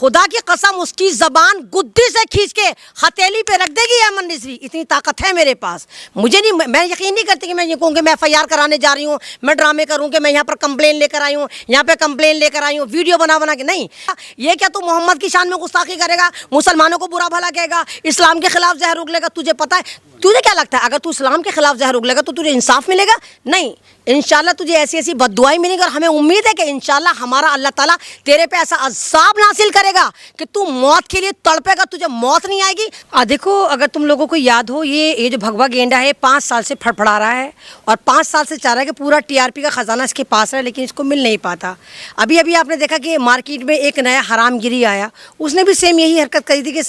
खुदा की कसम उसकी जबान गुद्दी से खींच के हथेली पे रख देगी अमन रिजवी, इतनी ताकत है मेरे पास। मुझे नहीं, मैं यकीन नहीं करती कि मैं ये कहूँ कि मैं FIR कराने जा रही हूँ, मैं ड्रामे करूँ कि मैं यहाँ पर कंप्लेन लेकर आई हूँ, यहाँ पे कंप्लेन लेकर आई हूँ, वीडियो बना बना के। नहीं, ये क्या तू मोहम्मद की शान में गुस्ताखी करेगा, मुसलमानों को बुरा भला कहेगा, इस्लाम के खिलाफ जहर उगलेगा? तुझे पता है, तुझे क्या लगता है अगर तू इस्लाम के खिलाफ जहर उगलेगा तो तुझे इंसाफ मिलेगा? नहीं, इंशाल्लाह तुझे ऐसी ऐसी बद्दुआएं मिलेंगी और हमें उम्मीद है कि इंशाल्लाह हमारा अल्लाह ताला तेरे पे ऐसा अज़ाब नासिल करेगा कि तू मौत के लिए तड़पेगा, तुझे मौत नहीं आएगी। देखो, अगर तुम लोगों को याद हो, ये जो भगवा गेंडा है 5 साल से फड़फड़ा रहा है और 5 साल से चाह रहा है कि पूरा TRP का ख़जाना इसके पास है, लेकिन इसको मिल नहीं पाता। अभी अभी आपने देखा कि मार्केट में एक नया हरामगिरी आया, उसने भी सेम यही हरकत करी थी कि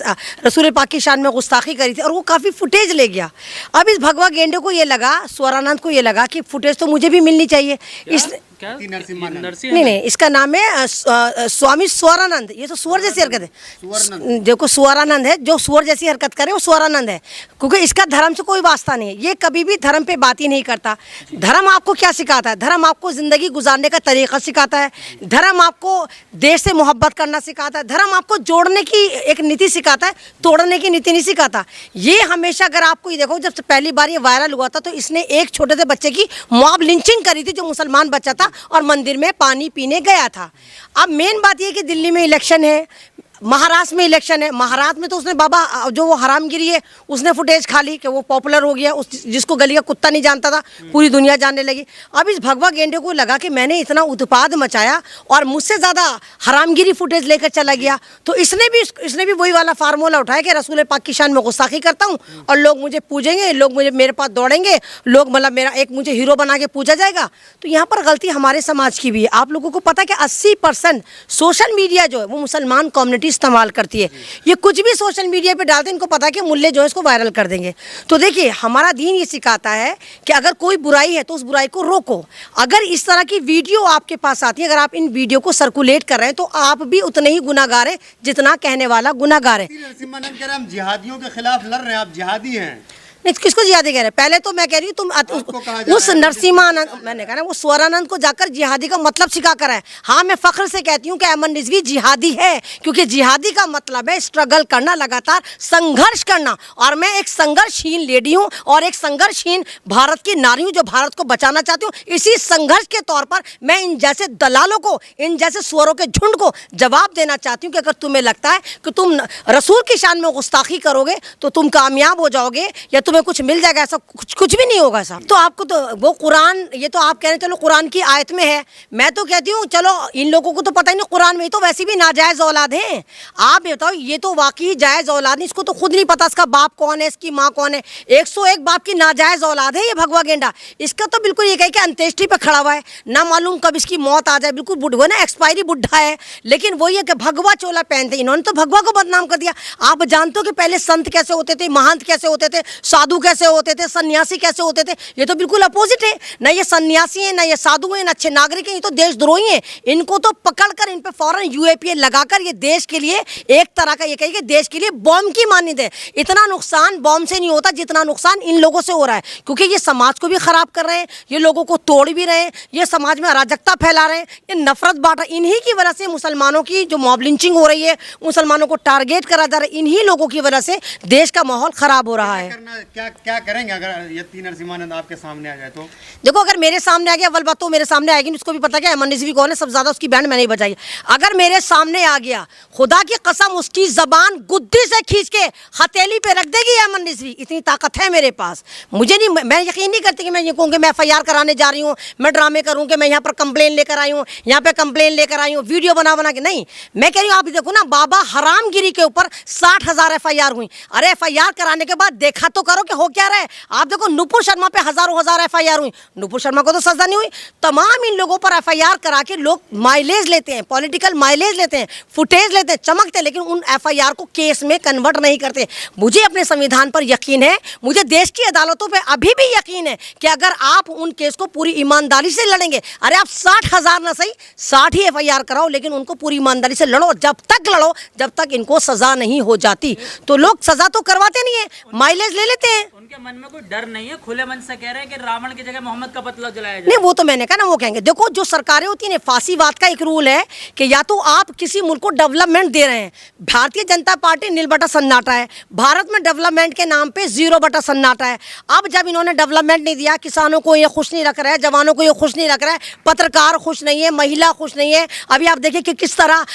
रसूल पाक की शान में गुस्ताखी करी थी और वो काफ़ी फुटेज ले गया। अब इस भगवा गेंडे को ये लगा, स्वरानंद को ये लगा कि फुटेज तो मुझे भी मिलनी चाहिए। इस नहीं, इसका नाम है स्वामी स्वरानंद। ये तो सुअर जैसी हरकत है, देखो स्वरानंद है, जो सुअर जैसी हरकत करे वो स्वरानंद है, क्योंकि इसका धर्म से कोई वास्ता नहीं है। ये कभी भी धर्म पे बात ही नहीं करता। धर्म आपको क्या सिखाता है? धर्म आपको ज़िंदगी गुजारने का तरीका सिखाता है, धर्म आपको देश से मोहब्बत करना सिखाता है, धर्म आपको जोड़ने की एक नीति सिखाता है, तोड़ने की नीति नहीं सिखाता। ये हमेशा, अगर आपको ये देखो, जब पहली बार ये वायरल हुआ था तो इसने एक छोटे से बच्चे की मॉब लिंचिंग करी थी, जो मुसलमान बच्चा था और मंदिर में पानी पीने गया था। अब मेन बात यह कि दिल्ली में इलेक्शन है, महाराष्ट्र में इलेक्शन है। महाराष्ट्र में तो उसने बाबा जो वो हरामगिरी है उसने फुटेज खा ली कि वो पॉपुलर हो गया, उस जिसको गली का कुत्ता नहीं जानता था पूरी दुनिया जानने लगी। अब इस भगवा गेंडे को लगा कि मैंने इतना उत्पाद मचाया और मुझसे ज़्यादा हरामगिरी फुटेज लेकर चला गया, तो इसने भी वही वाला फार्मूला उठाया कि रसूल पाक की शान में गुस्ताखी करता हूँ और लोग मुझे पूजेंगे, लोग मुझे मेरे पास दौड़ेंगे, लोग मतलब मेरा एक मुझे हीरो बना के पूजा जाएगा। तो यहाँ पर गलती हमारे समाज की भी है। आप लोगों को पता है कि 80% सोशल मीडिया जो है वो मुसलमान कम्युनिटी इस्तेमाल करती है। ये कुछ भी सोशल मीडिया पे डालते हैं, इनको पता है कि मुल्ले जो है इसको वायरल कर देंगे। तो देखिए, हमारा दीन ये सिखाता है कि अगर कोई बुराई है तो उस बुराई को रोको। अगर इस तरह की वीडियो आपके पास आती है, अगर आप इन वीडियो को सर्कुलेट कर रहे हैं तो आप भी उतने ही गुनाहगार हैं जितना कहने वाला गुनाहगार है। हम जिहादियों के खिलाफ लड़ रहे हैं, आप जिहादी हैं। नहीं, किसको जिहादी कह रहे हैं? पहले तो मैं कह रही हूँ तुम उस नरसिम्हानंद, मैंने कहा ना, वो स्वरानंद को जाकर जिहादी का मतलब सिखा कर है। हाँ, मैं फख्र से कहती हूँ कि अमन रिजवी जिहादी है, क्योंकि जिहादी का मतलब है स्ट्रगल करना, लगातार संघर्ष करना। और मैं एक संघर्षहीन लेडी हूँ और एक संघर्षहीन भारत की नारी हूँ जो भारत को बचाना चाहती हूँ। इसी संघर्ष के तौर पर मैं इन जैसे दलालों को, इन जैसे सुअरों के झुंड को जवाब देना चाहती हूँ कि अगर तुम्हें लगता है कि तुम रसूल की शान में गुस्ताखी करोगे तो तुम कामयाब हो जाओगे या तुम्हें कुछ मिल जाएगा, ऐसा कुछ भी नहीं होगा साहब। तो आपको तो वो कुरान, ये तो आप कह रहे हैं चलो कुरान की आयत में है, मैं तो कहती हूँ चलो इन लोगों को तो पता ही नहीं, कुरान में तो वैसे भी नाजायज औलाद है। आप बताओ, ये तो वाकई जायज औलाद नहीं, इसको तो खुद नहीं पता इसका बाप कौन है, इसकी माँ कौन है। 101 बाप की नाजायज औलाद है ये भगवा गेंडा। इसका तो बिल्कुल ये कहे कि अंत्येष्टि पे खड़ा हुआ है, ना मालूम कब इसकी मौत आ जाए, बिल्कुल बुढ़वा ना, एक्सपायरी बुढ़ा है। लेकिन वो ये कि भगवा चोला पहनते, इन्होंने तो भगवा को बदनाम कर दिया। आप जानते हो कि पहले संत कैसे होते थे, महंत कैसे होते थे, साधु कैसे होते थे, सन्यासी कैसे होते थे? ये तो बिल्कुल अपोजिट है। ना ये सन्यासी हैं, ना ये साधु हैं, ना अच्छे नागरिक हैं, ये तो देशद्रोही हैं। इनको तो पकड़कर इन पे फौरन UAPA लगाकर ये देश के लिए एक तरह का, ये कहिए कि देश के लिए बॉम्ब की मानद है। इतना नुकसान बॉम्ब से नहीं होता जितना नुकसान इन लोगों से हो रहा है, क्योंकि ये समाज को भी खराब कर रहे हैं, ये लोगों को तोड़ भी रहे हैं, ये समाज में अराजकता फैला रहे हैं, ये नफरत बांट रहे हैं। इन्हीं की वजह से मुसलमानों की जो मॉब लिंचिंग हो रही है, मुसलमानों को टारगेट करा जा रहा है, इन्हीं लोगों की वजह से देश का माहौल खराब हो रहा है। क्या करेंगे अगर ये नरसिम्हानंद आपके सामने आ जाए तो? देखो, अगर मेरे सामने आ गया, अव्वल बात तो मेरे सामने आएगी, उसको भी पता क्या अमन रिजवी कौन है, सबसे ज्यादा उसकी बैंड मैंने ही बजाई। अगर मेरे सामने आ गया, खुदा की कसम उसकी जबान गुद्दी से खींच के हथेली पे रख देगी अमन रिजवी, इतनी ताकत है मेरे पास। मुझे नहीं, मैं यकीन नहीं करती कि मैं ये कहूँ कि मैं FIR कराने जा रही हूँ, मैं ड्रामे करूँ कि मैं यहाँ पर कंप्लेन लेकर आई हूँ, यहाँ पे कंप्लेन लेकर आई हूँ, वीडियो बना बना के। नहीं, मैं कह रही हूँ, आप देखो ना, बाबा हरामगिरी के ऊपर 60,000 FIR हुई। अरे FIR कराने के बाद देखा तो करो कि हो क्या रहा है। आप देखो, नुपुर शर्मा पे हजारों हजार FIR हुई, नुपुर शर्मा को तो सजा नहीं हुई। तमाम इन लोगों पर FIR करा के लोग माइलेज लेते हैं, पॉलिटिकल माइलेज लेते हैं, फुटेज लेते हैं, चमकते हैं, लेकिन उन FIR को केस में कन्वर्ट नहीं करते। मुझे अपने संविधान पर यकीन है, मुझे देश की अदालतों पे अभी भी यकीन है कि अगर आप उन केस को पूरी ईमानदारी से लड़ेंगे, अरे आप 60,000 ना सही 60 ही FIR कराओ, लेकिन उनको पूरी ईमानदारी से लड़ो, जब तक लड़ो जब तक इनको सजा नहीं हो जाती। तो लोग सजा तो करवाते नहीं है, माइलेज ले लेते सकते हैं। उनके मन में कोई डर नहीं है, खुले मन से कह रहे हैं कि रावण की जगह मोहम्मद का पुतला जलाया जाए। नहीं, वो तो मैंने कहा ना, वो कहेंगे। देखो, जो सरकारें होती हैं, फासीवाद का एक रूल है कि या तो आप किसी मुल्क को डेवलपमेंट दे रहे हैं। भारतीय जनता पार्टी नील बटा सन्नाटा है, भारत में डेवलपमेंट के नाम पे 0 बटा सन्नाटा है। अब जब इन्होंने डेवलपमेंट नहीं दिया, किसानों को ये खुश नहीं रख रहा है, जवानों को ये खुश नहीं रख रहा है, पत्रकार खुश नहीं है, महिला खुश नहीं है। अभी आप देखिए कि किस तरह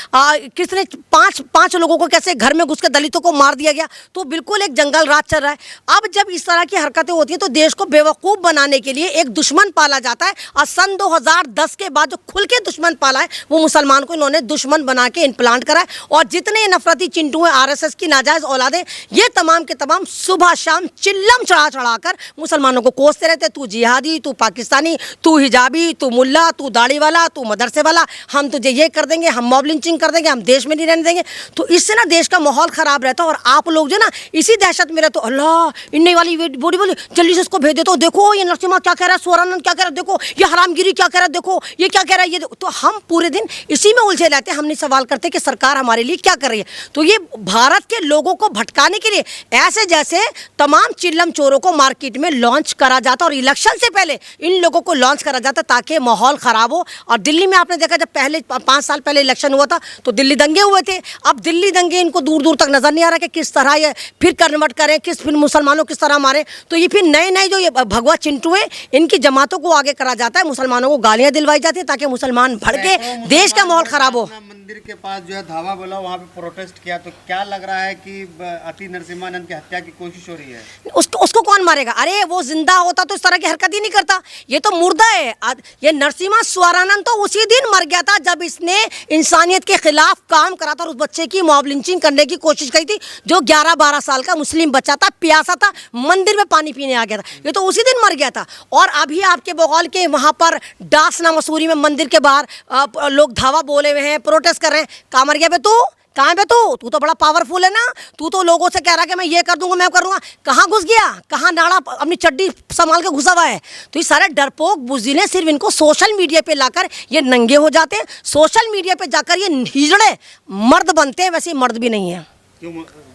किसने पांच लोगों को कैसे घर में घुस के दलितों को मार दिया गया। तो बिल्कुल एक जंगल राज चल रहा है। अब जब इस तरह की हरकतें होती हैं तो देश को बेवकूफ़ बनाने के लिए एक दुश्मन पाला जाता है। और सन 2010 के बाद जो खुल के दुश्मन पाला है, वो मुसलमान को इन्होंने दुश्मन बना के इम्प्लांट करा है। और जितने नफरती चिंटू हैं, RSS की नाजायज़ औलादें, ये तमाम के तमाम सुबह शाम चिल्लम चढ़ा कर मुसलमानों को कोसते रहते, तू जिहादी, तू पाकिस्तानी, तू हिजाबी, तू मुल्ला, तू दाढ़ी वाला, तू मदरसे वाला, हम तुझे ये कर देंगे, हम मॉब लिंचिंग कर देंगे, हम देश में नहीं रहने देंगे। तो इससे ना देश का माहौल ख़राब रहता है। और आप लोग जो ना इसी दहशत में रहते हो, अल्लाह इन्ने वाली बॉडी बोली जल्दी से उसको भेज देते हो, देखो ये नरसिम्हा क्या कह रहा है, स्वरानंद क्या कह रहा है, देखो ये हरामगिरी क्या कह रहा है, देखो ये क्या कह रहा है, ये तो हम पूरे दिन इसी में उलझे रहते हैं। हम नहीं सवाल करते कि सरकार हमारे लिए क्या कर रही है। तो ये भारत के लोगों को भटकाने के लिए ऐसे जैसे तमाम चिल्लम चोरों को मार्केट में लॉन्च करा जाता, और इलेक्शन से पहले इन लोगों को लॉन्च करा जाता ताकि माहौल ख़राब हो। और दिल्ली में आपने देखा, जब पहले 5 साल पहले इलेक्शन हुआ था तो दिल्ली दंगे हुए थे। अब दिल्ली दंगे इनको दूर दूर तक नज़र नहीं आ रहा कि किस तरह ये फिर कन्वर्ट करें, फिर मुसलमानों किस तरह मारें। तो ये फिर नए जो ये भगवा चिंटू हैं, इनकी जमातों को आगे करा जाता है, मुसलमानों को गालियाँ दिलवाई जाती है ताकि मुसलमान भड़के, देश का माहौल ख़राब हो। मंदिर के पास जो है धावा बोला, वहाँ पे प्रोटेस्ट किया, तो क्या लग रहा है कि अति नरसिम्हानंद की हत्या की कोशिश हो रही है? उसको कौन मारेगा? अरे वो जिंदा होता तो इस तरह की हरकत ही नहीं करता। ये तो मुर्दा है। ये नरसिम्हा स्वरानंद तो उसी दिन मर गया था जब इसने इंसानियत के खिलाफ काम करा था और उस बच्चे की मॉब लिंचिंग करने की कोशिश की थी, जो 11-12 साल का मुस्लिम बच्चा था, प्यासा था, मंदिर में पानी पीने आ गया था। ये तो उसी दिन मर गया था। और अभी आपके बगौल के वहाँ पर डासना मसूरी में मंदिर के बाहर लोग धावा बोले हुए हैं, प्रोटेस्ट कर रहे हैं। कहाँ मर गया बे तू? कहाँ पे तू तो बड़ा पावरफुल है ना, तू तो लोगों से कह रहा है कि मैं ये कर दूंगा, मैं करूंगा। कहाँ घुस गया? कहाँ नाड़ा अपनी चड्डी संभाल के घुसा हुआ है? तो ये सारे डरपोक बुज़दिल सिर्फ इनको सोशल मीडिया पे लाकर ये नंगे हो जाते हैं, सोशल मीडिया पे जाकर ये हिजड़े मर्द बनते हैं। वैसे मर्द भी नहीं है। क्यों,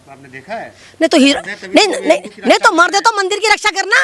आपने देखा है? नहीं तो नहीं तो मर्द है तो मंदिर की रक्षा करना।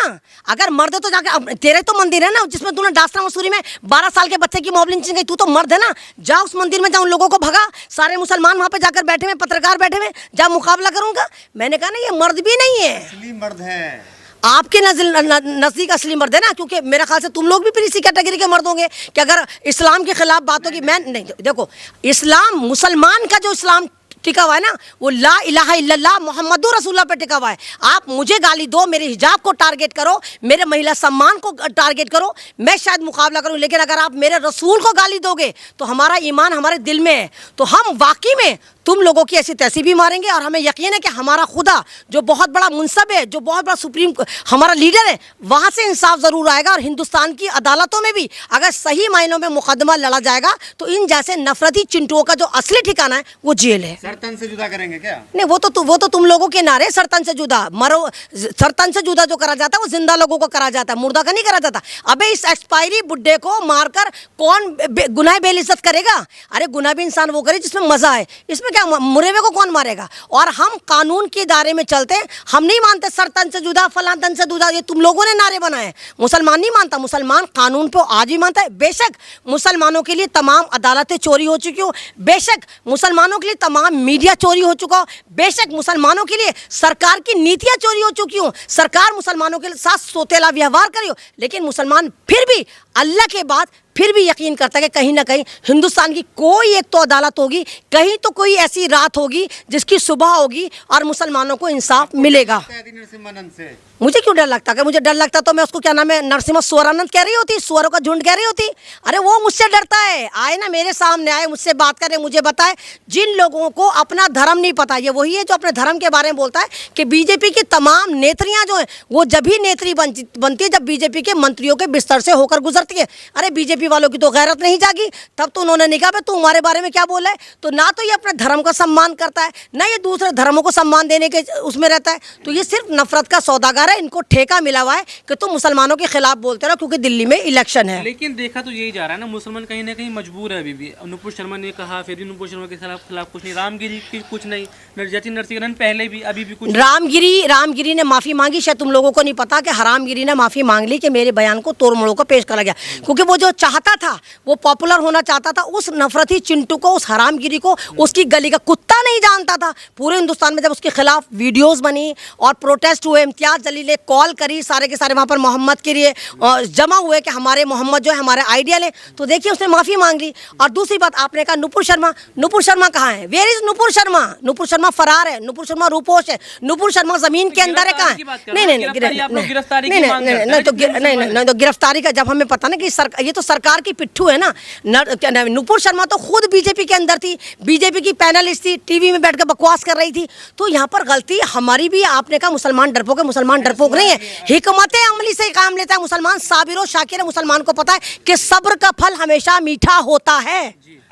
अगर मर्द है तो जाकर, तेरे तो मंदिर है ना जिसमें तूने डासना मसूरी में 12 साल के बच्चे की मॉब लिंचिंग की, तू तो मर्द है ना। जा उस मंदिर में, जा उन लोगों को भगा। सारे मुसलमान वहाँ पे जाकर बैठे हुए, पत्रकार बैठे हुए, जा मुकाबला करूंगा। मैंने कहा ना, ये मर्द भी नहीं है, असली मर्द है। आपके नज़दीक असली मर्द है ना, क्योंकि मेरे ख्याल से तुम लोग भी फिर इसी कैटेगरी के मर्द होंगे कि अगर इस्लाम के खिलाफ बात होगी। मैं नहीं, देखो इस्लाम, मुसलमान का जो इस्लाम टिका हुआ है ना, वो ला इलाहा इल्लल्लाह मुहम्मदुर रसूलुल्लाह पे टिका हुआ है। आप मुझे गाली दो, मेरे हिजाब को टारगेट करो, मेरे महिला सम्मान को टारगेट करो, मैं शायद मुकाबला करूं, लेकिन अगर आप मेरे रसूल को गाली दोगे तो हमारा ईमान हमारे दिल में है। तो हम वाकई में तुम लोगों की ऐसी तैसी भी मारेंगे। और हमें यकीन है कि हमारा खुदा जो बहुत बड़ा मुनसब है, जो बहुत बड़ा सुप्रीम हमारा लीडर है, वहाँ से इंसाफ ज़रूर आएगा। और हिंदुस्तान की अदालतों में भी अगर सही मायनों में मुकदमा लड़ा जाएगा तो इन जैसे नफरती चिंटुओं का जो असली ठिकाना है वो जेल है। सरतन से जुदा करेंगे क्या? नहीं, वो तो तुम लोगों के नारे, सरतन से जुदा मरो। सरतन से जुदा जो करा जाता है वो जिंदा लोगों को करा जाता है, मुर्दा का नहीं करा जाता। अबे इस एक्सपायरी बुड्ढे को मारकर कौन गुनाह बेइज्जत करेगा? अरे गुनाह भी इंसान वो करे जिसमें मजा है। इसमें क्या, मुरे हुए को कौन मारेगा? और हम कानून के दायरे में चलते हैं। हम नहीं मानते सरतन से जुदा, फलां तन से जुदा, ये तुम लोगों ने नारे बनाए। मुसलमान नहीं मानता, मुसलमान कानून पे आज भी मानता है। बेशक मुसलमानों के लिए तमाम अदालतें चोरी हो चुकी हो, बेशक मुसलमानों के लिए तमाम मीडिया चोरी हो चुका हो, बेशक मुसलमानों के लिए सरकार की नीतियां चोरी हो चुकी हो, सरकार मुसलमानों के साथ सोतेला व्यवहार करी हो, लेकिन मुसलमान फिर भी अल्लाह के बाद फिर भी यकीन करता है कि कहीं ना कहीं हिंदुस्तान की कोई एक तो अदालत होगी, कहीं तो कोई ऐसी रात होगी जिसकी सुबह होगी और मुसलमानों को इंसाफ मिलेगा। नरसिम्हानंद से मुझे क्यों डर लगता? अगर मुझे डर लगता तो मैं उसको क्या नाम है, नरसिम्हा स्वरानंद कह रही होती, स्वरों का झुंड कह रही होती। अरे वो मुझसे डरता है, आए ना मेरे सामने, आए मुझसे बात करे, मुझे बताए। जिन लोगों को अपना धर्म नहीं पता, ये वही है जो अपने धर्म के बारे में बोलता है कि बीजेपी की तमाम नेत्रियां जो है वो जब भी नेत्री बनती है जब बीजेपी के मंत्रियों के बिस्तर से होकर गुजर करती है। अरे बीजेपी वालों की तो गैरत नहीं जागी, तब तो उन्होंने नहीं कहा भाई तू हमारे बारे में क्या बोला है। तो ना तो ये अपने धर्म का सम्मान करता है, ना ये दूसरे धर्मों को सम्मान देने के उसमें रहता है। तो ये सिर्फ नफरत का सौदागर है, इनको ठेका मिला हुआ है कि तुम मुसलमानों के खिलाफ बोलते रहो क्योंकि दिल्ली में इलेक्शन है। लेकिन देखा तो यही जा रहा है ना, मुसलमान कहीं ना कहीं मजबूर है अभी भी। नुपुर शर्मा ने कहा, फिर भी नुपुर शर्मा के खिलाफ कुछ नहीं, रामगिरी की कुछ नहीं, जतिन नरसिंहन पहले भी अभी भी कुछ। रामगिरी ने माफी मांगी, शायद तुम लोगों को नहीं पता कि हरामगिरी ने माफी मांग ली कि मेरे बयान को तोड़ मोड़ को पेश करा गया, क्योंकि वो जो चाहता था, वो पॉपुलर होना चाहता था, उस नफरती चिंटू को, उस हरामगिरी को उसकी गली का कुत्ता नहीं जानता था। पूरे हिंदुस्तान में जब उसके खिलाफ वीडियोस बनी और प्रोटेस्ट हुए, इम्तियाज जलील ने कॉल करी, सारे के सारे वहाँ पर मोहम्मद के लिए जमा हुए कि हमारे मोहम्मद जो है हमारे आइडियल है, तो देखिए उसने माफी मांग ली। और दूसरी बात आपने कहा नुपुर शर्मा कहाँ है? Where is Nupur Sharma? नुपुर शर्मा फरार है, नुपुर शर्मा रूपोश है, नुपुर शर्मा जमीन के अंदर है। कहाँ है? नहीं, तो गिरफ्तारी का जब हमें पता ना कि ये तो सरकार की पिट्ठू है ना। नुपुर शर्मा तो खुद बीजेपी के अंदर थी, बीजेपी की पैनलिस्ट थी, टीवी में बैठ कर बकवास कर रही थी। तो यहाँ पर गलती हमारी भी। आपने कहा मुसलमान डरपोक है, मुसलमान डरपोक नहीं है, हिकमत अमली से काम लेता है मुसलमान, साबिर और शाकिर है। मुसलमान को पता है कि सब्र का फल हमेशा मीठा होता है।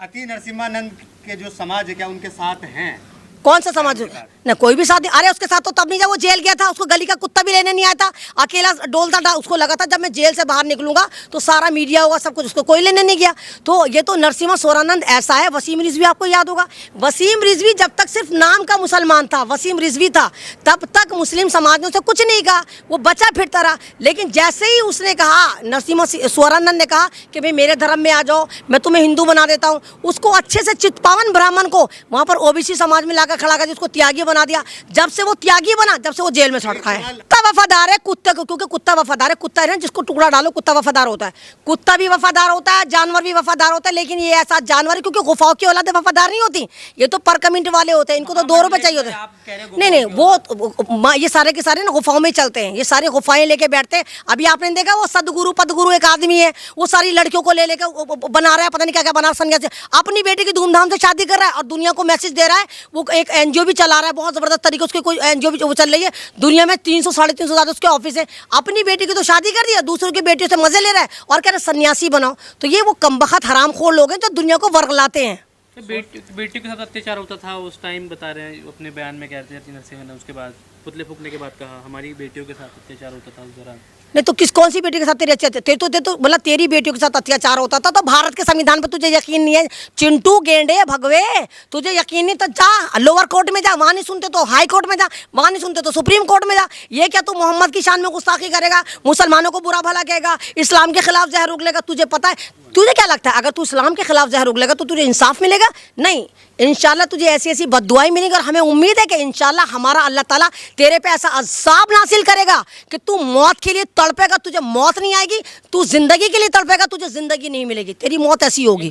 अति नरसिम्हानंद के जो समाज है क्या उनके साथ हैं? कौन सा समाज? ना कोई भी साथ। अरे उसके साथ तो तब नहीं जब वो जेल गया था, उसको गली का कुत्ता भी लेने नहीं आया था, अकेला डोलता था। उसको लगा था जब मैं जेल से बाहर निकलूंगा तो सारा मीडिया होगा, सब कुछ, उसको कोई लेने नहीं गया। तो ये तो नरसिम्हा सोरानंद ऐसा है। वसीम रिजवी आपको याद होगा, वसीम रिजवी जब तक सिर्फ नाम का मुसलमान था, वसीम रिजवी था, तब तक मुस्लिम समाज ने उसे कुछ नहीं कहा, वो बचा फिरता रहा। लेकिन जैसे ही उसने कहा, नरसिम्हा सोरानंद ने कहा कि भाई मेरे धर्म में आ जाओ, मैं तुम्हें हिंदू बना देता हूँ, उसको अच्छे से चितपावन ब्राह्मण को वहाँ पर ओबीसी समाज में लाकर खड़ा कर उसको त्यागी बना दिया। जब से वो त्यागी बना, जब से वो जेल में सड़ रहा है। कुत्ता वफादार है कुत्ते को, क्योंकि कुत्ता वफादार है। कुत्ता है ना जिसको टुकड़ा डालो कुत्ता वफादार होता है। कुत्ता भी वफादार होता है, जानवर भी वफादार होता है, लेकिन ये ऐसा जानवर है क्योंकि गुफाओं की औलादें वफादार नहीं होती, ये तो पर कमेंट वाले होते हैं, इनको तो 2 रुपए चाहिए होते हैं। नहीं, वो ये सारे के सारे ना गुफाओं में चलते हैं, ये सारे गुफाएं लेके बैठते हैं। अभी आपने देखा वो सदगुरु पदगुरु एक आदमी है, वो सारी लड़कियों को ले लेकर बना रहा है, पता नहीं क्या क्या बना, सन्यासी, अपनी बेटी की धूमधाम से शादी कर रहा है और दुनिया को मैसेज दे रहा है। वो एक एनजीओ भी चला रहा है, बहुत जबरदस्त तरीके उसके कोई एनजीओ भी वो चल रही है दुनिया में, 300 साढ़े 300 ज्यादा उसके ऑफिस है। अपनी बेटी की तो शादी कर दिया, दूसरों की बेटियों से मजे ले रहा है और कह रहे सन्यासी बनाओ। तो ये वो कमबख्त हरामखोर लोग हैं जो दुनिया को वर्गलाते हैं। बेटी के साथ अत्याचार होता था उस टाइम, बता रहे हैं अपने बयान में, कहते हैं नरसिम्हा ने उसके बाद पुतले फूकने के बाद कहा हमारी बेटियों के साथ अत्याचार होता था उस दौरान। नहीं तो कौन सी बेटी के साथ तेरे मतलब तेरी बेटियों के साथ अत्याचार होता था तो भारत के संविधान पर तुझे यकीन नहीं है? चिंटू गेंडे भगवे, तुझे यकीन नहीं तो जा लोअर कोर्ट में जा, वहां नहीं सुनते तो हाई कोर्ट में जा, वहां नहीं सुनते तो सुप्रीम कोर्ट में जा। ये क्या तू मोहम्मद की शान में गुस्ताखी करेगा, मुसलमानों को बुरा भला कहेगा, इस्लाम के खिलाफ जहर उगलेगा? तुझे पता है, तुझे क्या लगता है अगर तू इस्लाम के खिलाफ जहर उगलेगा तो तुझे इंसाफ मिलेगा? नहीं, इंशाल्लाह तुझे ऐसी ऐसी बद्दुआएं मिलेंगी और हमें उम्मीद है कि इंशाल्लाह हमारा अल्लाह ताला तेरे पे ऐसा अज़ाब नासिल करेगा कि तू मौत के लिए तड़पेगा, तुझे मौत नहीं आएगी, तू जिंदगी के लिए तड़पेगा, तुझे जिंदगी नहीं मिलेगी, तेरी मौत ऐसी होगी।